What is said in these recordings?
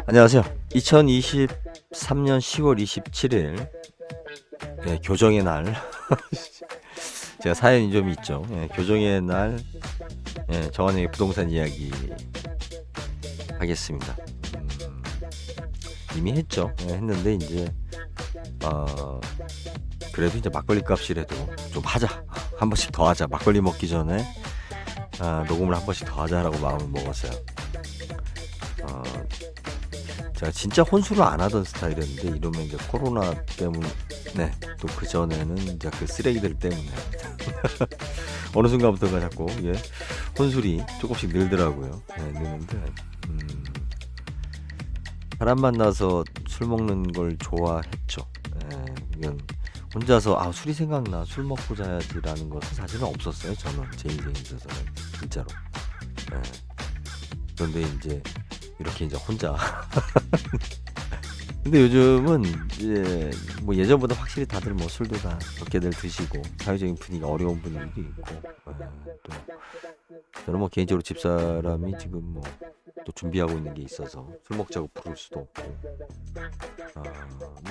안녕하세요. 2023년 10월 27일 교정의 날 제가 사연이 좀 있죠. 교정의 날 정한영의 부동산 이야기 하겠습니다. 이미 했죠. 했는데 이제 그래도 이제 막걸리 값이라도 좀 하자. 한 번씩 더 하자. 막걸리 먹기 전에 녹음을 한 번씩 더 하자라고 마음을 먹었어요. 제가 진짜 혼술을 안 하던 스타일이었는데 이러면 이제 코로나 때문에 또 그 전에는 이제 그 쓰레기들 때문에 어느 순간부터가 자꾸 혼술이 조금씩 늘더라고요. 늘는데 사람 만나서 술 먹는 걸 좋아했죠. 이건 혼자서 술이 생각나 술 먹고 자야지라는 것은 사실은 없었어요. 저는 제 인생에 있어서는 진짜로. 그런데 이제 이렇게 이제 혼자 근데 요즘은 이제 뭐 예전보다 확실히 다들 뭐 술도 다 적게들 드시고 사회적인 분위기가 어려운 분위기도 있고 또 저는 뭐 개인적으로 집사람이 지금 뭐 또 준비하고 있는 게 있어서 술 먹자고 부를 수도 없고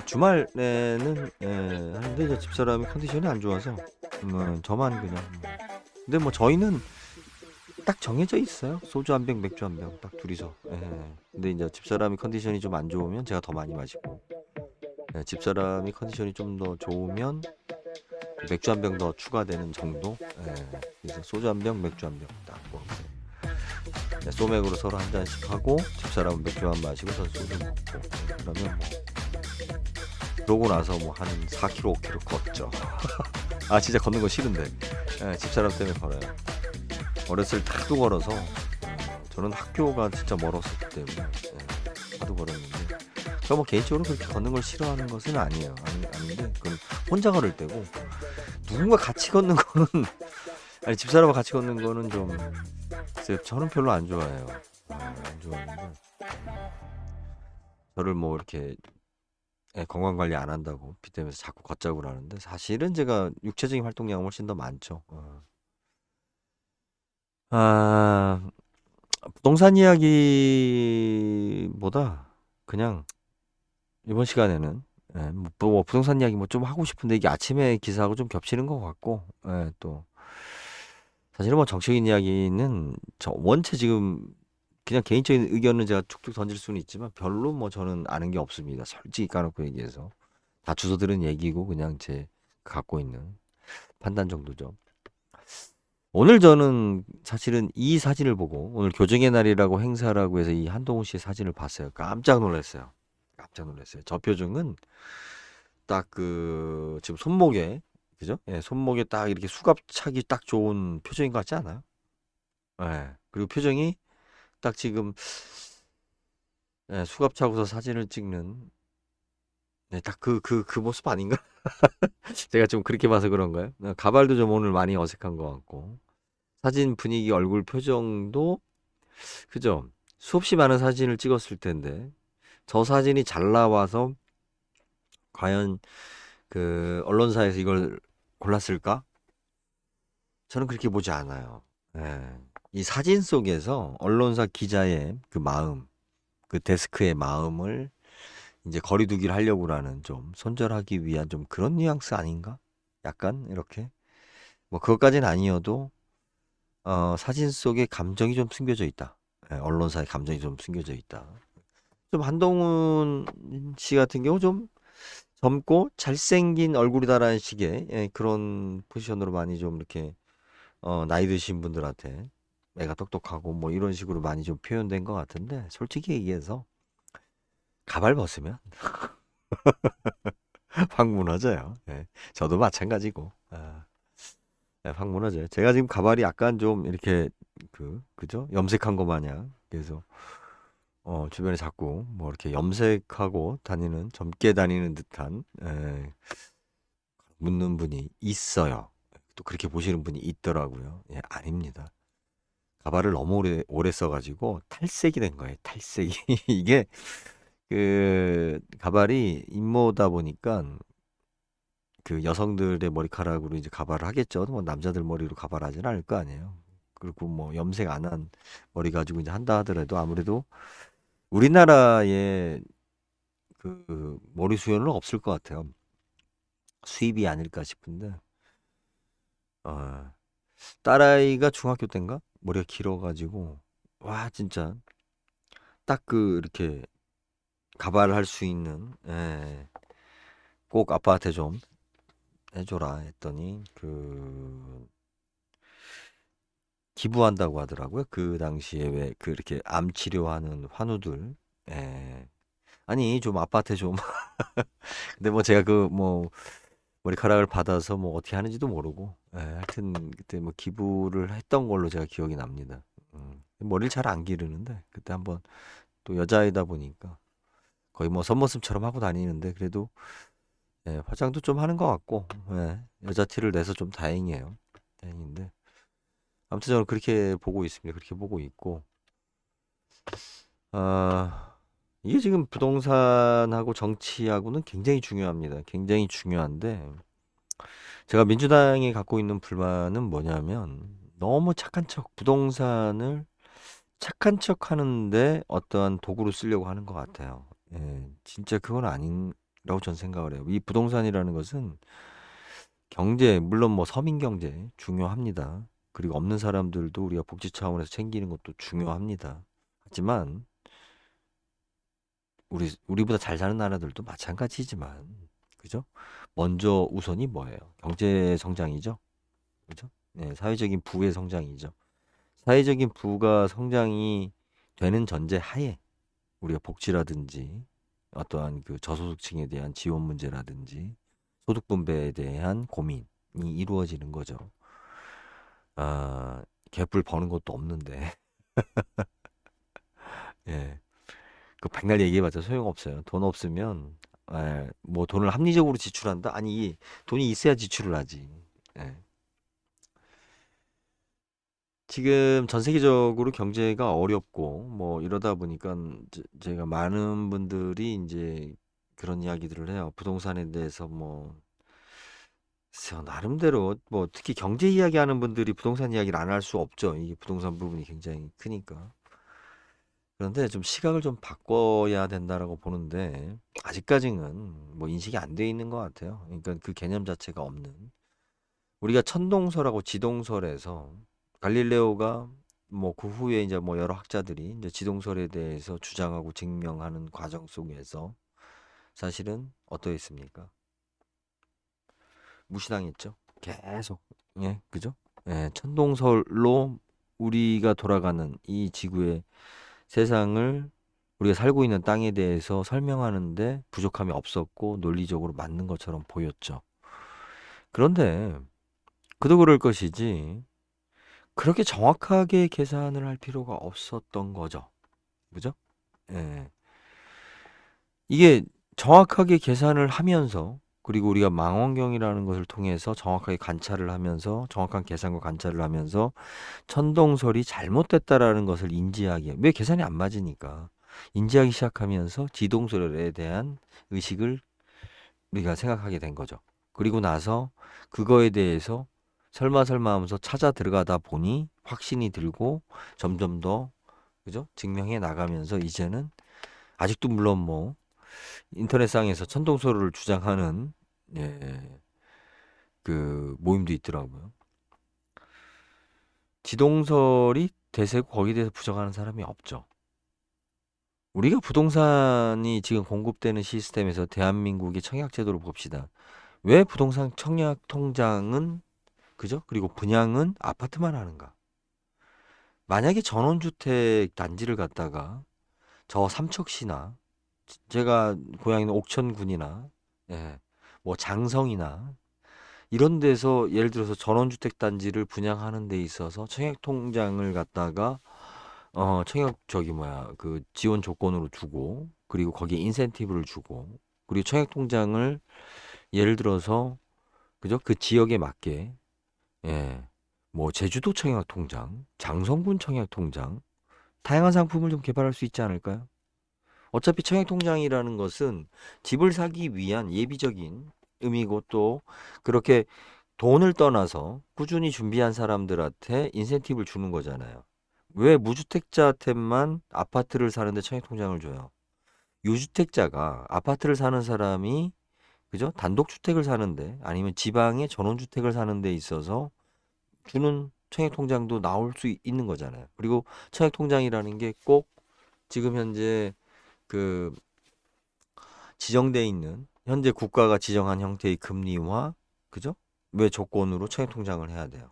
주말에는 하는데 이제 집사람이 컨디션이 안 좋아서 저만 그냥 근데 뭐 저희는 딱 정해져 있어요. 소주 한 병, 맥주 한 병, 딱 둘이서. 근데 이제 집사람이 컨디션이 좀 안 좋으면 제가 더 많이 마시고, 집사람이 컨디션이 좀 더 좋으면 맥주 한 병 더 추가되는 정도. 그래서 소주 한 병, 맥주 한 병 딱 뭐. 소맥으로 서로 한 잔씩 하고 집사람은 맥주 한 마시고 전 소주 먹고. 그러면 뭐 그러고 나서 뭐 한 4km, 5km 걷죠. 진짜 걷는 거 싫은데 집사람 때문에 걸어요. 어렸을 때 하도 걸어서 저는 학교가 진짜 멀었었기 때문에 하도 걸었는데 제가 뭐 개인적으로 그렇게 걷는 걸 싫어하는 것은 아니에요. 아닌데 그건 혼자 걸을 때고 누군가 같이 걷는 거는 집사람과 같이 걷는 거는 좀 저는 별로 안 좋아해요. 안 좋아하는데 저를 뭐 이렇게 건강 관리 안 한다고 빗대면서 자꾸 걷자고 그러는데 사실은 제가 육체적인 활동량은 훨씬 더 많죠. 부동산 이야기보다 그냥 이번 시간에는 뭐 부동산 이야기 뭐 좀 하고 싶은데 이게 아침에 기사하고 좀 겹치는 것 같고 또 사실은 뭐 정치적인 이야기는 저 원체 지금 그냥 개인적인 의견은 제가 툭툭 던질 수는 있지만 별로 뭐 저는 아는 게 없습니다. 솔직히 까놓고 얘기해서 다 주워 들은 얘기고 그냥 제 갖고 있는 판단 정도죠. 오늘 저는 사실은 이 사진을 보고 오늘 교정의 날이라고 행사라고 해서 이 한동훈 씨의 사진을 봤어요. 깜짝 놀랐어요. 저 표정은 딱 그 지금 손목에 그죠? 손목에 딱 이렇게 수갑차기 딱 좋은 표정인 것 같지 않아요? 그리고 표정이 딱 지금 수갑 차고서 사진을 찍는 딱 그 모습 아닌가? 제가 좀 그렇게 봐서 그런가요? 가발도 좀 오늘 많이 어색한 것 같고 사진 분위기 얼굴 표정도 그죠? 수없이 많은 사진을 찍었을 텐데 저 사진이 잘 나와서 과연 그 언론사에서 이걸 골랐을까? 저는 그렇게 보지 않아요. 이 사진 속에서 언론사 기자의 그 마음, 그 데스크의 마음을 이제 거리두기를 하려고라는 좀 손절하기 위한 좀 그런 뉘앙스 아닌가? 약간 이렇게 뭐 그것까지는 아니어도 사진 속에 감정이 좀 숨겨져 있다. 언론사의 감정이 좀 숨겨져 있다. 좀 한동훈 씨 같은 경우 좀 젊고 잘생긴 얼굴이다라는 식의 그런 포지션으로 많이 좀 이렇게 나이 드신 분들한테 애가 똑똑하고 뭐 이런 식으로 많이 좀 표현된 것 같은데 솔직히 얘기해서 가발 벗으면 확 무너져요. 저도 마찬가지고 확 무너져요. 제가 지금 가발이 약간 좀 이렇게 그죠? 염색한 거 마냥 그래서 주변에 자꾸 뭐 이렇게 염색하고 다니는 젊게 다니는 듯한 묻는 분이 있어요. 또 그렇게 보시는 분이 있더라고요. 아닙니다. 가발을 너무 오래 써가지고 탈색이 된 거예요. 탈색이 이게 그 가발이 인모다 보니까 그 여성들의 머리카락으로 이제 가발을 하겠죠. 뭐 남자들 머리로 가발하지는 않을 거 아니에요. 그리고 뭐 염색 안 한 머리 가지고 이제 한다 하더라도 아무래도 우리나라에 그 머리 수요는 없을 것 같아요. 수입이 아닐까 싶은데, 어, 딸아이가 중학교 때인가? 머리가 길어가지고, 와, 진짜, 딱 그, 이렇게, 가발할 수 있는, 예, 꼭 아빠한테 좀 해줘라 했더니, 기부한다고 하더라고요. 그 당시에 왜, 이렇게 암 치료하는 환우들, 예. 아니, 좀 아빠한테 좀, 근데 뭐 제가 머리카락을 받아서 뭐 어떻게 하는지도 모르고, 예, 하여튼 그때 뭐 기부를 했던 걸로 제가 기억이 납니다. 머리를 잘 안 기르는데 그때 한번 또 여자이다 보니까 거의 뭐 선머슴처럼 하고 다니는데 그래도 예, 화장도 좀 하는 것 같고 예, 여자 티를 내서 좀 다행이에요. 다행인데 아무튼 저는 그렇게 보고 있습니다. 그렇게 보고 있고 아 이게 지금 부동산하고 정치하고는 굉장히 중요합니다. 굉장히 중요한데 제가 민주당이 갖고 있는 불만은 뭐냐면 너무 착한 척, 부동산을 착한 척 하는데 어떠한 도구로 쓰려고 하는 것 같아요. 예, 진짜 그건 아니라고 전 생각을 해요. 이 부동산이라는 것은 경제, 물론 뭐 서민 경제 중요합니다. 그리고 없는 사람들도 우리가 복지 차원에서 챙기는 것도 중요합니다. 하지만 우리보다 잘 사는 나라들도 마찬가지지만, 그죠? 먼저 우선이 뭐예요? 경제 성장이죠. 그죠? 네, 사회적인 부의 성장이죠. 사회적인 부가 성장이 되는 전제 하에 우리가 복지라든지 어떠한 그 저소득층에 대한 지원 문제라든지 소득 분배에 대한 고민이 이루어지는 거죠. 아, 개뿔 버는 것도 없는데, 예. 그 백날 얘기해봤자 소용없어요. 돈 없으면, 뭐 돈을 합리적으로 지출한다? 아니, 돈이 있어야 지출을 하지. 예. 지금 전 세계적으로 경제가 어렵고 뭐 이러다 보니까 제가 많은 분들이 이제 그런 이야기들을 해요. 부동산에 대해서 뭐 글쎄요, 나름대로 뭐 특히 경제 이야기하는 분들이 부동산 이야기를 안 할 수 없죠. 이게 부동산 부분이 굉장히 크니까. 그런데 좀 시각을 좀 바꿔야 된다라고 보는데 아직까지는 뭐 인식이 안 돼 있는 것 같아요. 그러니까 그 개념 자체가 없는. 우리가 천동설하고 지동설에서 갈릴레오가 뭐 그 후에 이제 뭐 여러 학자들이 이제 지동설에 대해서 주장하고 증명하는 과정 속에서 사실은 어떠했습니까? 무시당했죠. 계속. 예, 그죠? 예, 천동설로 우리가 돌아가는 이 지구의 세상을 우리가 살고 있는 땅에 대해서 설명하는데 부족함이 없었고 논리적으로 맞는 것처럼 보였죠. 그런데 그도 그럴 것이지 그렇게 정확하게 계산을 할 필요가 없었던 거죠. 그죠? 예. 이게 정확하게 계산을 하면서 그리고 우리가 망원경이라는 것을 통해서 정확하게 관찰을 하면서 정확한 계산과 관찰을 하면서 천동설이 잘못됐다라는 것을 인지하게 왜 계산이 안 맞으니까 인지하기 시작하면서 지동설에 대한 의식을 우리가 생각하게 된 거죠. 그리고 나서 그거에 대해서 설마 하면서 찾아 들어가다 보니 확신이 들고 점점 더 그죠? 증명해 나가면서 이제는 아직도 물론 뭐 인터넷상에서 천동설을 주장하는 예, 그 모임도 있더라고요. 지동설이 대세고 거기에 대해서 부정하는 사람이 없죠. 우리가 부동산이 지금 공급되는 시스템에서 대한민국의 청약제도를 봅시다. 왜 부동산 청약 통장은 그죠? 그리고 분양은 아파트만 하는가? 만약에 전원주택 단지를 갖다가 저 삼척시나 제가 고향인 옥천군이나 예, 뭐 장성이나 이런 데서 예를 들어서 전원주택 단지를 분양하는 데 있어서 청약 통장을 갖다가 청약 저기 뭐야 그 지원 조건으로 주고 그리고 거기에 인센티브를 주고 그리고 청약 통장을 예를 들어서 그죠? 그 지역에 맞게 예. 뭐 제주도 청약 통장, 장성군 청약 통장 다양한 상품을 좀 개발할 수 있지 않을까요? 어차피 청약 통장이라는 것은 집을 사기 위한 예비적인 의미고 또 그렇게 돈을 떠나서 꾸준히 준비한 사람들한테 인센티브를 주는 거잖아요. 왜 무주택자한테만 아파트를 사는데 청약통장을 줘요? 유주택자가 아파트를 사는 사람이 그죠? 단독주택을 사는데 아니면 지방에 전원주택을 사는 데 있어서 주는 청약통장도 나올 수 있는 거잖아요. 그리고 청약통장이라는 게 꼭 지금 현재 그 지정돼 있는 현재 국가가 지정한 형태의 금리와 그죠? 왜 조건으로 청약통장을 해야 돼요?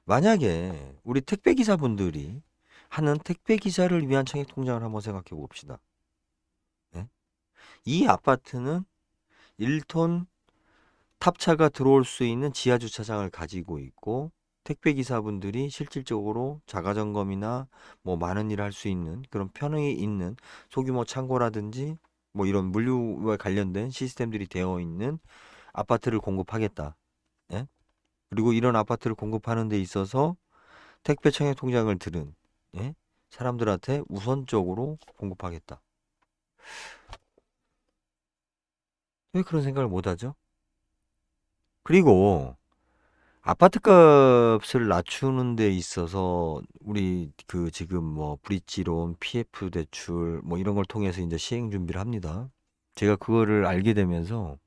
만약에 우리 택배기사분들이 하는 택배기사를 위한 청약통장을 한번 생각해 봅시다. 네? 이 아파트는 1톤 탑차가 들어올 수 있는 지하 주차장을 가지고 있고 택배기사분들이 실질적으로 자가점검이나 뭐 많은 일을 할 수 있는 그런 편의에 있는 소규모 창고라든지 뭐 이런 물류와 관련된 시스템들이 되어 있는 아파트를 공급하겠다. 예? 그리고 이런 아파트를 공급하는 데 있어서 택배 청약 통장을 들은 예? 사람들한테 우선적으로 공급하겠다. 왜 그런 생각을 못 하죠? 그리고 아파트 값을 낮추는 데 있어서 우리 그 지금 뭐 브릿지론, PF 대출 뭐 이런 걸 통해서 이제 시행 준비를 합니다. 제가 그거를 알게 되면서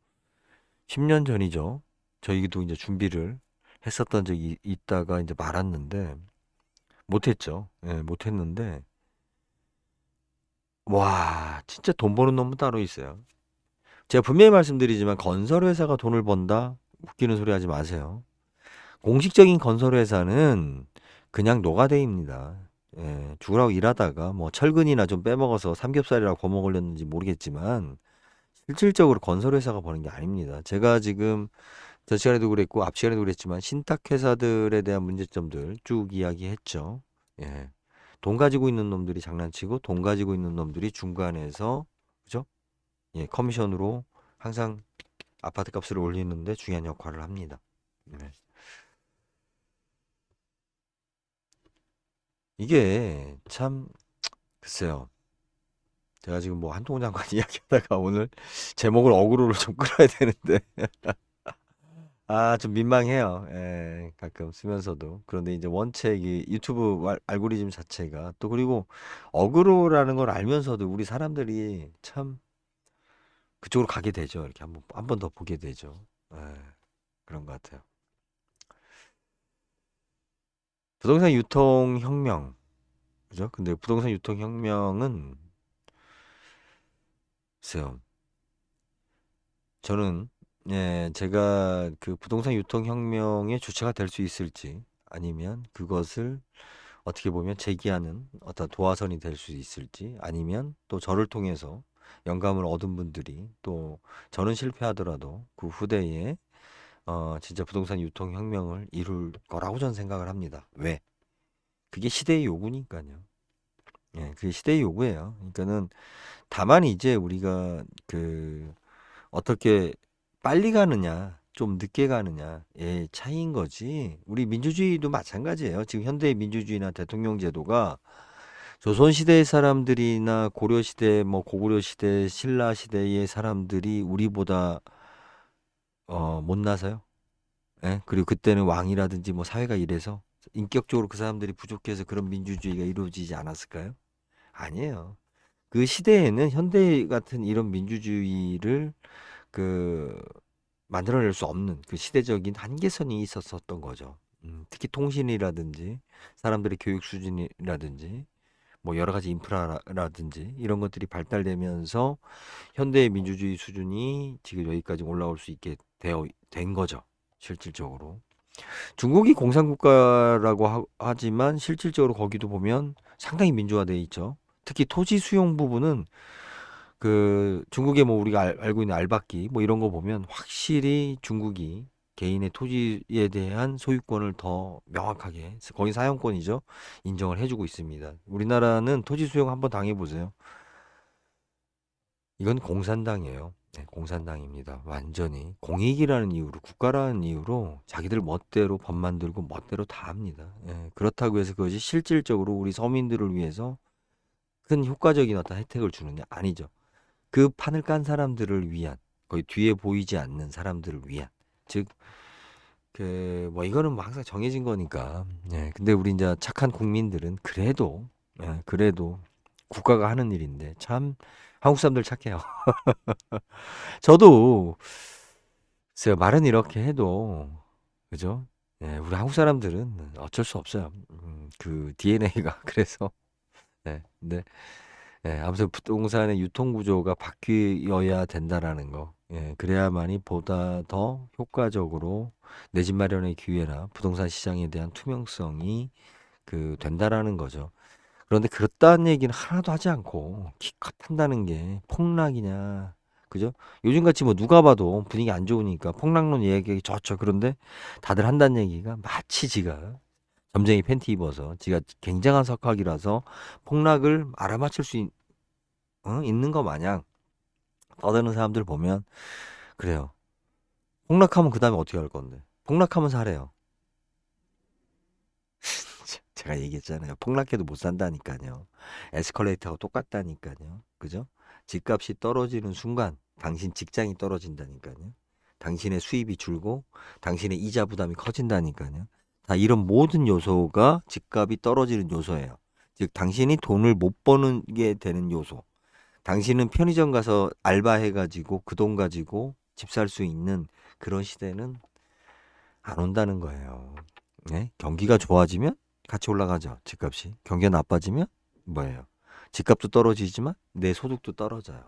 10년 전이죠. 저희도 이제 준비를 했었던 적이 있다가 이제 말았는데 못했죠. 예, 못했는데 와 진짜 돈 버는 놈은 따로 있어요. 제가 분명히 말씀드리지만 건설회사가 돈을 번다? 웃기는 소리 하지 마세요. 공식적인 건설회사는 그냥 노가대입니다. 예, 죽으라고 일하다가 뭐 철근이나 좀 빼먹어서 삼겹살이라고 거먹으렸는지 모르겠지만 실질적으로 건설회사가 버는 게 아닙니다. 제가 지금 전 시간에도 그랬고 앞 시간에도 그랬지만 신탁회사들에 대한 문제점들 쭉 이야기했죠. 예. 돈 가지고 있는 놈들이 장난치고 돈 가지고 있는 놈들이 중간에서 그죠? 예, 커미션으로 항상 아파트 값을 올리는데 중요한 역할을 합니다. 네. 이게 참 글쎄요. 제가 지금 뭐 한동훈 장관 이야기하다가 오늘 제목을 어그로를 좀 끌어야 되는데 아, 좀 민망해요. 예, 가끔 쓰면서도. 그런데 이제 원체 이 유튜브 알고리즘 자체가 또 그리고 어그로라는 걸 알면서도 우리 사람들이 참 그쪽으로 가게 되죠. 이렇게 한 번 더 보게 되죠. 예, 그런 것 같아요. 부동산 유통 혁명. 그죠? 근데 부동산 유통 혁명은 글쎄요. 저는 예, 제가 그 부동산 유통 혁명의 주체가 될 수 있을지 아니면 그것을 어떻게 보면 제기하는 어떤 도화선이 될 수 있을지 아니면 또 저를 통해서 영감을 얻은 분들이 또 저는 실패하더라도 그 후대에 진짜 부동산 유통 혁명을 이룰 거라고 저는 생각을 합니다. 왜? 그게 시대의 요구니까요. 예, 그게 시대의 요구예요. 그러니까는 다만 이제 우리가 그 어떻게 빨리 가느냐, 좀 늦게 가느냐의 차이인 거지. 우리 민주주의도 마찬가지예요. 지금 현대의 민주주의나 대통령 제도가 조선시대의 사람들이나 고려시대, 뭐 고구려 시대, 신라 시대의 사람들이 우리보다 못나서요. 예? 그리고 그때는 왕이라든지 뭐 사회가 이래서 인격적으로 그 사람들이 부족해서 그런 민주주의가 이루어지지 않았을까요? 아니에요. 그 시대에는 현대 같은 이런 민주주의를 그 만들어낼 수 없는 그 시대적인 한계선이 있었었던 거죠. 특히 통신이라든지 사람들의 교육 수준이라든지 뭐 여러 가지 인프라라든지 이런 것들이 발달되면서 현대의 민주주의 수준이 지금 여기까지 올라올 수 있게 된 거죠. 실질적으로. 중국이 공산국가라고 하지만 실질적으로 거기도 보면 상당히 민주화돼 있죠. 특히 토지 수용 부분은 그 중국의 뭐 우리가 알고 있는 알박기 뭐 이런 거 보면 확실히 중국이 개인의 토지에 대한 소유권을 더 명확하게 거의 사용권이죠. 인정을 해주고 있습니다. 우리나라는 토지 수용 한번 당해보세요. 이건 공산당이에요. 네, 공산당입니다. 완전히 공익이라는 이유로 국가라는 이유로 자기들 멋대로 법 만들고 멋대로 다 합니다. 예, 그렇다고 해서 그것이 실질적으로 우리 서민들을 위해서 큰 효과적인 어떤 혜택을 주느냐 아니죠. 그 판을 깐 사람들을 위한 거의 뒤에 보이지 않는 사람들을 위한. 즉, 뭐 이거는 뭐 항상 정해진 거니까. 예. 근데 우리 이제 착한 국민들은 그래도, 예, 그래도 국가가 하는 일인데 참 한국 사람들 착해요. 저도 글쎄요, 말은 이렇게 해도 그죠? 예, 우리 한국 사람들은 어쩔 수 없어요. 그 DNA가 그래서 네, 근데 예, 아무튼 부동산의 유통 구조가 바뀌어야 된다라는 거. 예, 그래야만이 보다 더 효과적으로 내 집 마련의 기회나 부동산 시장에 대한 투명성이 된다라는 거죠. 그런데 그렇다는 얘기는 하나도 하지 않고 기껏 한다는 게 폭락이냐, 그죠? 요즘같이 뭐 누가 봐도 분위기 안 좋으니까 폭락론 얘기 좋죠. 그런데 다들 한다는 얘기가 마치 지가 점쟁이 팬티 입어서 지가 굉장한 석학이라서 폭락을 알아맞힐 수 있는 거 마냥 떠드는 사람들 보면 그래요. 폭락하면 그 다음에 어떻게 할 건데? 폭락하면 사래요. 제가 얘기했잖아요. 폭락해도 못 산다니까요. 에스컬레이터하고 똑같다니까요. 그죠? 집값이 떨어지는 순간 당신 직장이 떨어진다니까요. 당신의 수입이 줄고 당신의 이자 부담이 커진다니까요. 다 이런 모든 요소가 집값이 떨어지는 요소예요. 즉 당신이 돈을 못 버는 게 되는 요소. 당신은 편의점 가서 알바해가지고 그 돈 가지고 집 살 수 있는 그런 시대는 안 온다는 거예요. 네? 경기가 좋아지면 같이 올라가죠. 집값이. 경기가 나빠지면 뭐예요? 집값도 떨어지지만 내 소득도 떨어져요.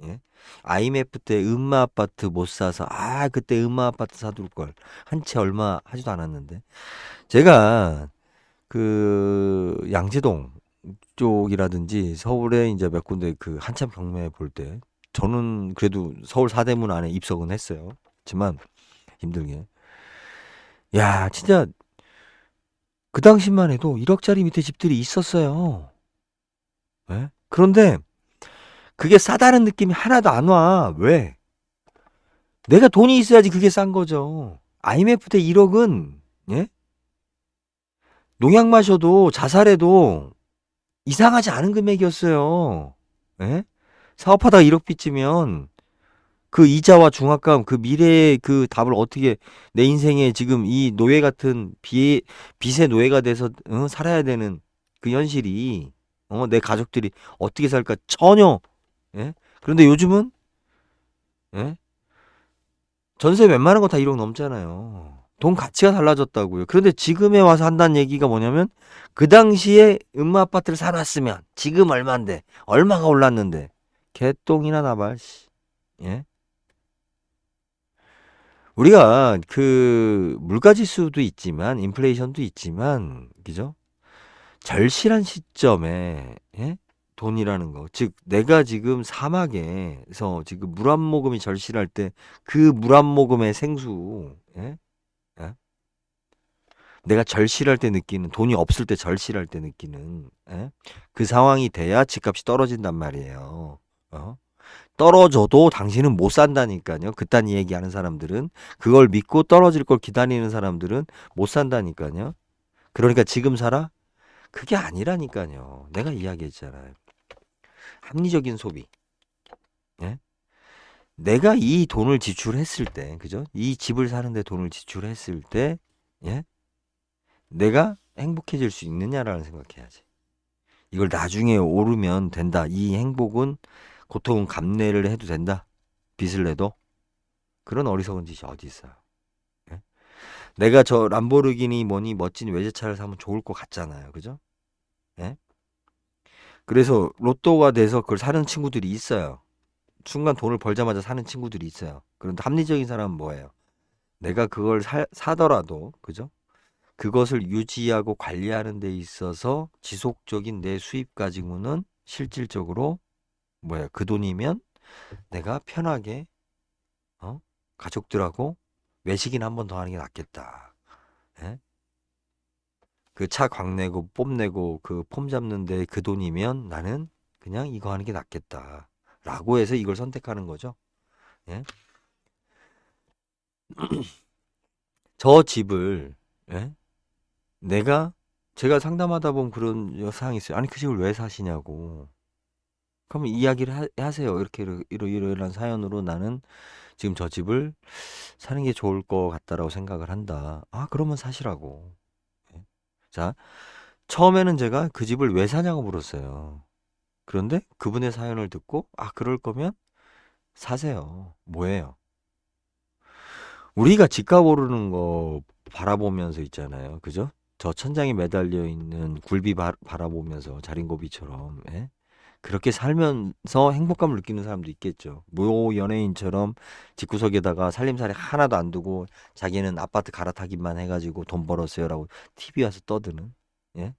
예? IMF 때 음마 아파트 못 사서 그때 음마 아파트 사둘 걸. 한 채 얼마 하지도 않았는데. 제가 양재동 쪽이라든지 서울에 이제 몇 군데 한참 경매 볼 때 저는 그래도 서울 사대문 안에 입석은 했어요. 하지만 힘들게. 야, 진짜 그 당시만 해도 1억짜리 밑에 집들이 있었어요. 예? 그런데 그게 싸다는 느낌이 하나도 안 와. 왜? 내가 돈이 있어야지 그게 싼 거죠. IMF 때 1억은 예? 농약 마셔도 자살해도 이상하지 않은 금액이었어요. 예? 사업하다가 1억 빚지면 그 이자와 중압감, 그 미래의 그 답을 어떻게 내 인생에 지금 이 노예 같은 빚의 노예가 돼서 살아야 되는 그 현실이 내 가족들이 어떻게 살까 전혀. 예? 그런데 요즘은 예? 전세 웬만한 거 다 1억 넘잖아요. 돈 가치가 달라졌다고요. 그런데 지금에 와서 한다는 얘기가 뭐냐면 그 당시에 음마 아파트를 사놨으면 지금 얼마인데 얼마가 올랐는데 개똥이나 나발. 씨. 예? 우리가 물가 지수도 있지만 인플레이션도 있지만 그죠? 절실한 시점에 예? 돈이라는 거. 즉 내가 지금 사막에서 지금 물 한 모금이 절실할 때 그 물 한 모금의 생수 예? 예? 내가 절실할 때 느끼는 돈이 없을 때 절실할 때 느끼는 예? 그 상황이 돼야 집값이 떨어진단 말이에요. 어? 떨어져도 당신은 못 산다니까요. 그딴 얘기하는 사람들은 그걸 믿고 떨어질 걸 기다리는 사람들은 못 산다니까요. 그러니까 지금 살아? 그게 아니라니까요. 내가 이야기했잖아요. 합리적인 소비. 예? 내가 이 돈을 지출했을 때, 그죠? 이 집을 사는데 돈을 지출했을 때, 예? 내가 행복해질 수 있느냐라는 생각해야지. 이걸 나중에 오르면 된다. 이 행복은 고통은 감내를 해도 된다. 빚을 내도 그런 어리석은 짓이 어디 있어요. 예? 내가 저 람보르기니 뭐니 멋진 외제차를 사면 좋을 것 같잖아요. 그죠? 예? 그래서 로또가 돼서 그걸 사는 친구들이 있어요. 순간 돈을 벌자마자 사는 친구들이 있어요. 그런데 합리적인 사람은 뭐예요? 내가 그걸 사더라도, 그죠? 그것을 유지하고 관리하는 데 있어서 지속적인 내 수입 가지고는 실질적으로 그 돈이면 내가 편하게 가족들하고 외식이나 한 번 더 하는 게 낫겠다. 예? 그 차 광내고 뽐내고 그 폼 잡는데 그 돈이면 나는 그냥 이거 하는 게 낫겠다. 라고 해서 이걸 선택하는 거죠. 예? 저 집을 예? 제가 상담하다 보면 그런 사항이 있어요. 아니 그 집을 왜 사시냐고. 그러면 이야기를 하세요. 이렇게 이러이러한 사연으로 나는 지금 저 집을 사는 게 좋을 것 같다라고 생각을 한다. 아, 그러면 사시라고. 예. 자, 처음에는 제가 그 집을 왜 사냐고 물었어요. 그런데 그분의 사연을 듣고, 아, 그럴 거면 사세요. 뭐예요? 우리가 집값 오르는 거 바라보면서 있잖아요. 그죠? 저 천장에 매달려 있는 굴비 바라보면서 자린고비처럼, 예? 그렇게 살면서 행복감을 느끼는 사람도 있겠죠. 모 연예인처럼 집구석에다가 살림살이 하나도 안 두고 자기는 아파트 갈아타기만 해가지고 돈 벌었어요라고 TV 와서 떠드는, 예?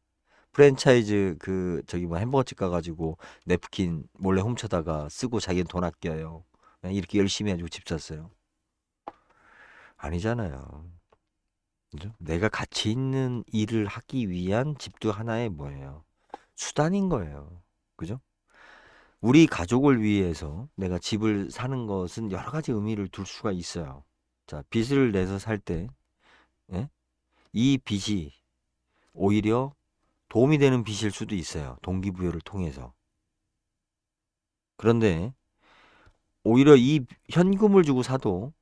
프랜차이즈 그 저기 뭐 햄버거집 가가지고 냅킨 몰래 훔쳐다가 쓰고 자기는 돈 아껴요. 예? 이렇게 열심히 해가지고 집 샀어요. 아니잖아요. 그죠? 내가 가치 있는 일을 하기 위한 집도 하나의 뭐예요? 수단인 거예요. 그죠? 우리 가족을 위해서 내가 집을 사는 것은 여러 가지 의미를 둘 수가 있어요. 자, 빚을 내서 살 때, 예? 이 빚이 오히려 도움이 되는 빚일 수도 있어요. 동기부여를 통해서. 그런데 오히려 이 현금을 주고 사도,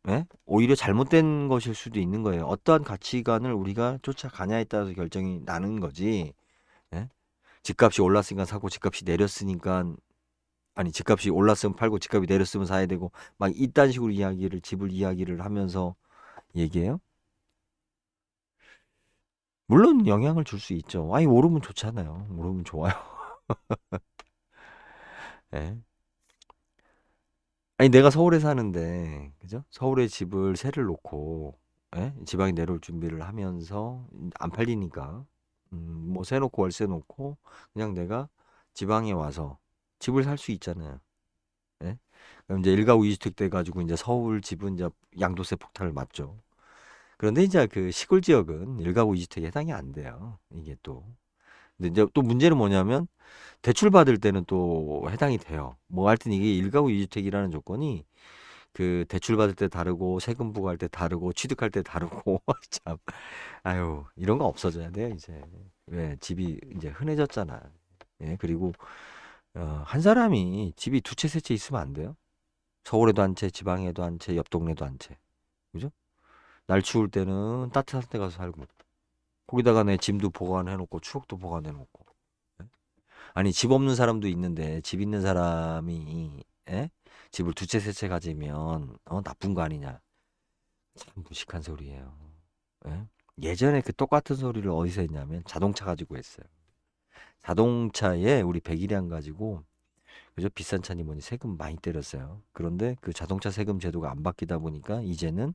예? 오히려 잘못된 것일 수도 있는 거예요. 어떠한 가치관을 우리가 쫓아가냐에 따라서 결정이 나는 거지. 예? 집값이 올랐으니까 사고 집값이 내렸으니까 아니 집값이 올랐으면 팔고 집값이 내렸으면 사야 되고 막 이딴 식으로 이야기를 집을 이야기를 하면서 얘기해요. 물론 영향을 줄 수 있죠. 아니 오르면 좋잖아요. 오르면 좋아요. 예. 아니 내가 서울에 사는데 그죠? 서울에 집을 세를 놓고 예? 지방에 내려올 준비를 하면서 안 팔리니까 뭐 세 놓고 월세 놓고 그냥 내가 지방에 와서 집을 살 수 있잖아요. 예? 그럼 이제 일가구 이주택 돼 가지고 이제 서울 집은 이제 양도세 폭탄을 맞죠. 그런데 이제 그 시골 지역은 일가구 이주택에 해당이 안 돼요. 이게 또. 근데 이제 또 문제는 뭐냐면 대출 받을 때는 또 해당이 돼요. 뭐 하여튼 이게 일가구 이주택이라는 조건이 그 대출 받을 때 다르고 세금 부과할 때 다르고 취득할 때 다르고 참 아유 이런 거 없어져야 돼요 이제. 왜 집이 이제 흔해졌잖아. 예 그리고 한 사람이 집이 두 채 세 채 있으면 안 돼요. 서울에도 한 채, 지방에도 한 채, 옆 동네도 한 채. 그죠? 날 추울 때는 따뜻한 데 가서 살고 거기다가 내 짐도 보관해 놓고 추억도 보관해 놓고. 예? 아니 집 없는 사람도 있는데 집 있는 사람이 예? 집을 두 채 세 채 가지면 나쁜 거 아니냐. 참 무식한 소리예요. 예? 예전에 그 똑같은 소리를 어디서 했냐면 자동차 가지고 했어요. 자동차에 우리 배기량 가지고 그죠? 비싼 차니 뭐니 세금 많이 때렸어요. 그런데 그 자동차 세금 제도가 안 바뀌다 보니까 이제는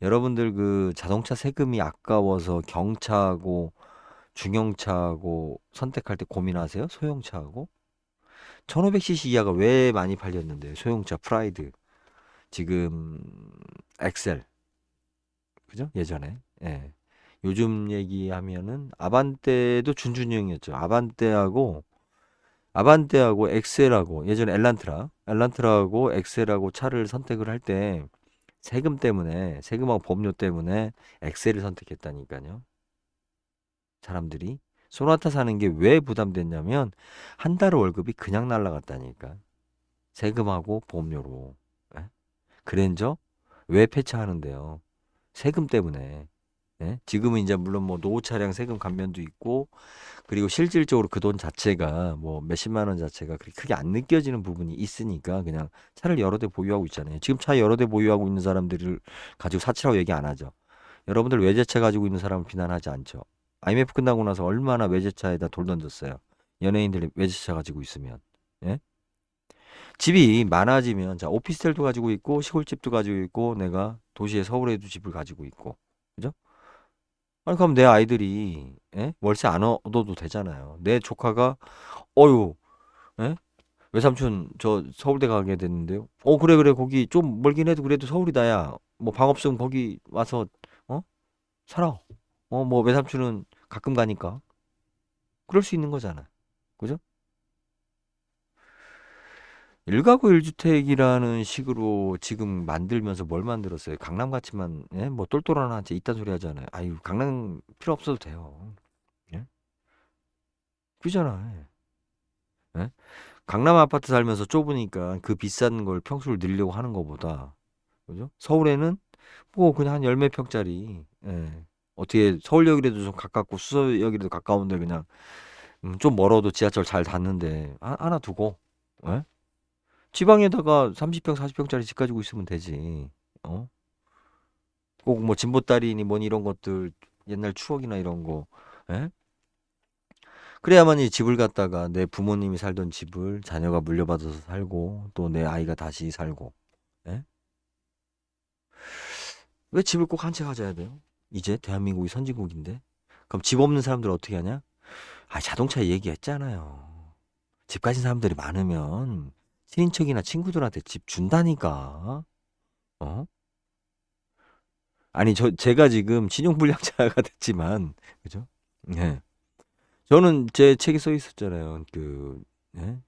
여러분들 그 자동차 세금이 아까워서 경차하고 중형차하고 선택할 때 고민하세요? 소형차하고? 1500cc 이하가 왜 많이 팔렸는데 소형차 프라이드 지금 엑셀 그죠? 예전에 예. 요즘 얘기하면은 아반떼도 준준형이었죠. 아반떼하고 엑셀하고 예전에 엘란트라하고 엑셀하고 차를 선택을 할 때 세금 때문에 세금하고 법료 때문에 엑셀을 선택했다니까요. 사람들이 소나타 사는 게 왜 부담됐냐면 한 달 월급이 그냥 날라갔다니까. 세금하고 보험료로. 예? 그랜저 왜 폐차하는데요? 세금 때문에. 예? 지금은 이제 물론 뭐 노후 차량 세금 감면도 있고 그리고 실질적으로 그 돈 자체가 뭐 몇십만 원 자체가 그렇게 크게 안 느껴지는 부분이 있으니까 그냥 차를 여러 대 보유하고 있잖아요. 지금 차 여러 대 보유하고 있는 사람들을 가지고 사치라고 얘기 안 하죠. 여러분들 외제차 가지고 있는 사람을 비난하지 않죠. IMF 끝나고 나서 얼마나 외제차에다 돌 던졌어요. 연예인들이 외제차 가지고 있으면. 예? 집이 많아지면 자 오피스텔도 가지고 있고 시골집도 가지고 있고 내가 도시의 서울에도 집을 가지고 있고 그죠? 아니 그럼 내 아이들이 예? 월세 안 얻어도 되잖아요. 내 조카가 어유 예? 외삼촌 저 서울대 가게 됐는데요. 그래 그래 거기 좀 멀긴 해도 그래도 서울이다야. 뭐 방 없으면 거기 와서 어? 살아. 뭐 외삼촌은 가끔 가니까 그럴 수 있는 거잖아. 그죠? 일가구 일주택이라는 식으로 지금 만들면서 뭘 만들었어요? 강남 같지만 예? 뭐 똘똘한 한 채 이딴 소리 하잖아요. 아유 강남 필요 없어도 돼요. 예? 그잖아. 예? 강남 아파트 살면서 좁으니까 그 비싼 걸 평수를 늘려고 하는 것보다, 그죠? 서울에는 뭐 그냥 한 열 몇 평짜리, 예. 어떻게 서울역이라도 좀 가깝고 수서역이라도 가까운데 그냥 좀 멀어도 지하철 잘 닿는데 하나 두고, 예? 지방에다가 30평, 40평짜리 집 가지고 있으면 되지. 어? 꼭 뭐 진보다리니 뭐니 이런 것들 옛날 추억이나 이런 거, 예? 그래야만이 집을 갖다가 내 부모님이 살던 집을 자녀가 물려받아서 살고 또 내 아이가 다시 살고, 예? 왜 집을 꼭 한 채 가져야 돼요? 이제 대한민국이 선진국인데. 그럼 집 없는 사람들 어떻게 하냐? 아, 자동차 얘기했잖아요. 집 가진 사람들이 많으면 친인척이나 친구들한테 집 준다니까. 어? 아니, 제가 지금 신용불량자가 됐지만, 그죠? 예. 저는 제 책에 써 있었잖아요. 예?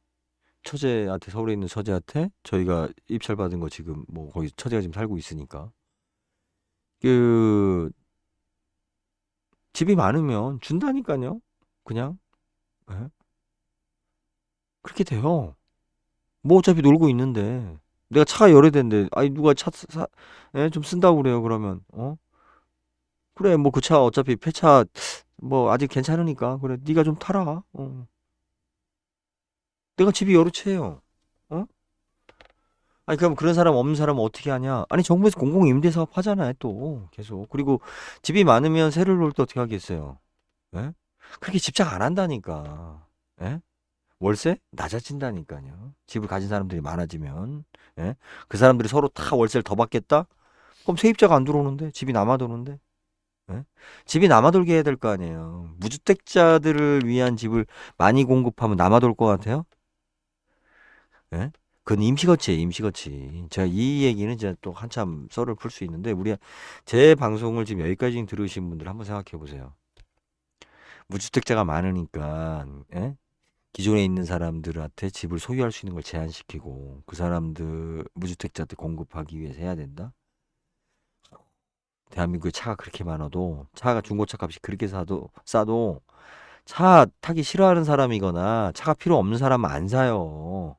처제한테, 서울에 있는 처제한테 저희가 입찰 받은 거 지금 뭐 거기 처제가 지금 살고 있으니까. 그, 집이 많으면 준다니까요. 그냥. 예? 그렇게 돼요. 뭐 어차피 놀고 있는데. 내가 차가 여러 대인데, 아니, 누가 예? 좀 쓴다고 그래요, 그러면. 어? 그래, 뭐 그 차 어차피 폐차, 뭐 아직 괜찮으니까. 그래, 네가 좀 타라. 어. 내가 집이 여러 채예요. 어? 아니, 그럼 그런 사람 없는 사람은 어떻게 하냐? 아니, 정부에서 공공임대사업 하잖아요, 또. 계속. 그리고 집이 많으면 세를 놓을 때 어떻게 하겠어요? 예? 그렇게 집착 안 한다니까. 예? 월세? 낮아진다니까요. 집을 가진 사람들이 많아지면. 예? 그 사람들이 서로 다 월세를 더 받겠다? 그럼 세입자가 안 들어오는데? 집이 남아도는데? 예? 집이 남아돌게 해야 될 거 아니에요. 무주택자들을 위한 집을 많이 공급하면 남아돌 것 같아요? 예? 그건 임시거치예요, 임시거치. 제가 이 얘기는 이제 또 한참 썰을 풀 수 있는데, 제 방송을 지금 여기까지 들으신 분들 한번 생각해 보세요. 무주택자가 많으니까, 예? 기존에 있는 사람들한테 집을 소유할 수 있는 걸 제한시키고, 그 사람들, 무주택자한테 공급하기 위해서 해야 된다? 대한민국에 차가 그렇게 많아도, 차가 중고차 값이 그렇게 싸도, 차 타기 싫어하는 사람이거나, 차가 필요 없는 사람은 안 사요.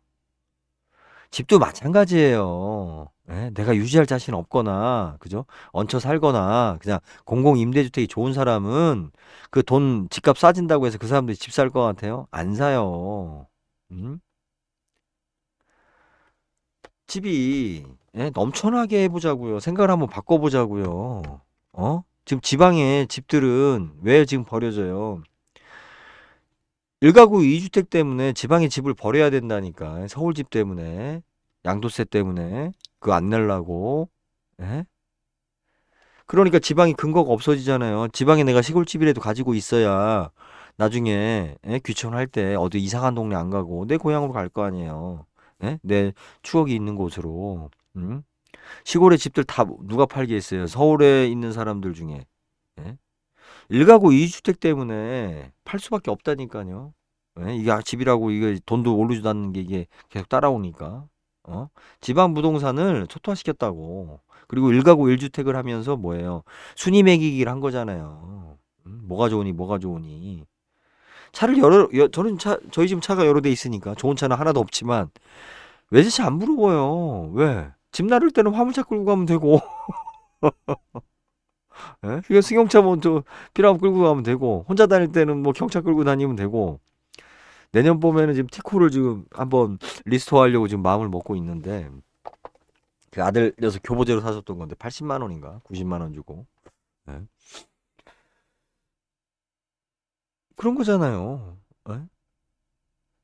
집도 마찬가지예요. 예? 내가 유지할 자신 없거나, 그죠? 얹혀 살거나, 그냥 공공 임대주택이 좋은 사람은 그 돈 집값 싸진다고 해서 그 사람들이 집 살 것 같아요? 안 사요. 음? 집이, 예? 넘쳐나게 해보자고요. 생각을 한번 바꿔보자고요. 어? 지금 지방에 집들은 왜 지금 버려져요? 1가구 2주택 때문에 지방에 집을 버려야 된다니까. 서울 집 때문에. 양도세 때문에. 그거 안 내려고. 예? 그러니까 지방이 근거가 없어지잖아요. 지방에 내가 시골집이라도 가지고 있어야 나중에, 예? 귀촌할 때 어디 이상한 동네 안 가고 내 고향으로 갈 거 아니에요. 예? 내 추억이 있는 곳으로. 음? 시골의 집들 다 누가 팔겠어요? 서울에 있는 사람들 중에. 예? 1가구 2주택 때문에 팔 수밖에 없다니까요. 예? 이게 집이라고 이게 돈도 오르지도 않는 게 이게 계속 따라오니까. 어? 지방 부동산을 초토화시켰다고. 그리고 1가구 1주택을 하면서 뭐예요? 순위 매기기를 한 거잖아요. 뭐가 좋으니 뭐가 좋으니. 차를 저희 집 차가 여러 대 있으니까 좋은 차는 하나도 없지만 외제차 안 부러워요. 왜? 집 나를 때는 화물차 끌고 가면 되고, 예? 그냥 승용차 뭐저 필요하면 끌고 가면 되고, 혼자 다닐 때는 뭐 경차 끌고 다니면 되고. 내년 봄에는 지금 티코를 지금 한번 리스토어 하려고 지금 마음을 먹고 있는데, 그 아들 녀석 교보제로 사줬던 건데 80만 원인가 90만 원 주고. 예? 그런 거잖아요. 예?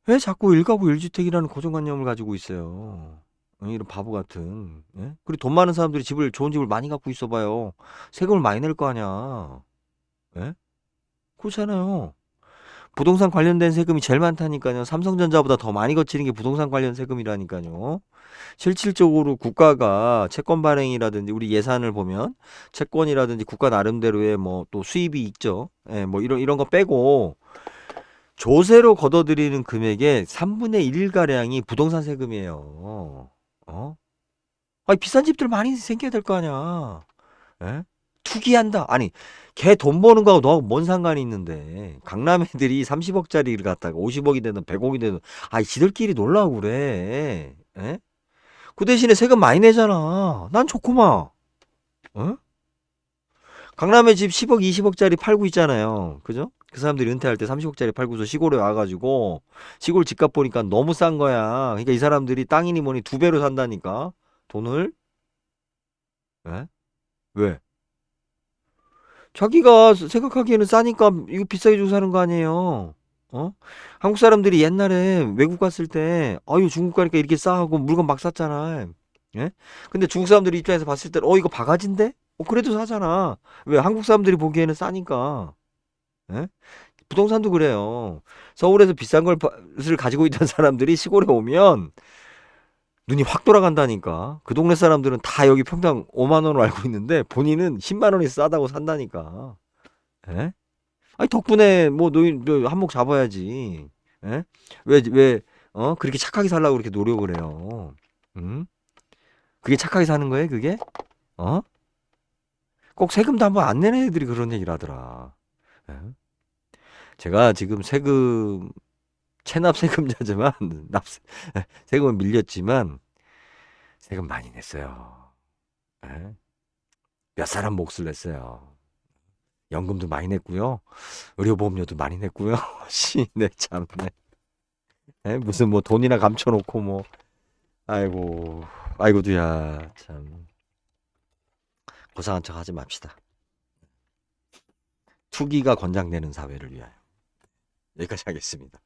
왜 자꾸 1가구 1주택이라는 고정관념을 가지고 있어요? 이런 바보 같은. 예? 그리고 돈 많은 사람들이 좋은 집을 많이 갖고 있어 봐요. 세금을 많이 낼 거 아니야. 예? 그렇잖아요. 부동산 관련된 세금이 제일 많다니까요. 삼성전자보다 더 많이 거치는 게 부동산 관련 세금이라니까요. 실질적으로 국가가 채권 발행이라든지 우리 예산을 보면 채권이라든지 국가 나름대로의 뭐 또 수입이 있죠. 예, 뭐 이런 거 빼고 조세로 걷어들이는 금액의 3분의 1 가량이 부동산 세금이에요. 어? 아니 비싼 집들 많이 생겨야 될 거 아니야. 예? 투기한다. 아니, 걔 돈 버는 거하고 너하고 뭔 상관이 있는데. 강남 애들이 30억짜리를 갖다가 50억이 되든 100억이 되든, 아이, 지들끼리 놀라고 그래. 에? 그 대신에 세금 많이 내잖아. 난 좋구만. 어? 강남에 집 10억, 20억짜리 팔고 있잖아요. 그죠? 그 사람들이 은퇴할 때 30억짜리 팔고서 시골에 와가지고 시골 집값 보니까 너무 싼 거야. 그러니까 이 사람들이 땅이니 뭐니 두 배로 산다니까. 돈을. 에? 왜? 자기가 생각하기에는 싸니까 이거 비싸게 주고 사는 거 아니에요. 어? 한국 사람들이 옛날에 외국 갔을 때, 아유, 중국 가니까 이렇게 싸하고 물건 막 샀잖아. 예? 근데 중국 사람들 입장에서 봤을 때, 이거 바가지인데? 그래도 사잖아. 왜? 한국 사람들이 보기에는 싸니까. 예? 부동산도 그래요. 서울에서 비싼 것을 가지고 있던 사람들이 시골에 오면 눈이 확 돌아간다니까. 그 동네 사람들은 다 여기 평당 5만 원을 알고 있는데 본인은 10만 원이 싸다고 산다니까. 예? 아니 덕분에 뭐 너 한몫 잡아야지. 예? 그렇게 착하게 살라고 그렇게 노력을 해요. 응? 그게 착하게 사는 거예요, 그게? 어? 꼭 세금도 한번 안 내는 애들이 그런 얘기를 하더라. 예? 제가 지금 체납 세금자지만 세금은 밀렸지만 세금 많이 냈어요. 예? 몇 사람 몫을 냈어요. 연금도 많이 냈고요. 의료보험료도 많이 냈고요. 씨, 네, 참네. 예? 무슨 뭐 돈이나 감춰놓고 뭐 아이고, 아이고도야, 참. 고상한 척 하지 맙시다. 투기가 권장되는 사회를 위하여. 여기까지 하겠습니다.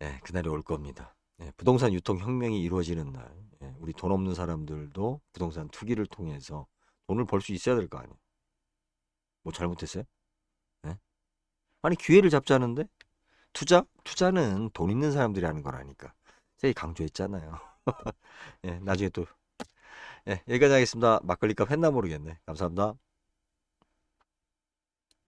예, 그날이 올 겁니다. 예, 부동산 유통 혁명이 이루어지는 날, 예, 우리 돈 없는 사람들도 부동산 투기를 통해서 돈을 벌 수 있어야 될 거 아니에요. 뭐 잘못했어요? 예? 아니, 기회를 잡자는데? 투자는 돈 있는 사람들이 하는 거라니까. 제가 강조했잖아요. 예, 나중에 또, 예, 여기까지 하겠습니다. 막걸리 값 했나 모르겠네. 감사합니다.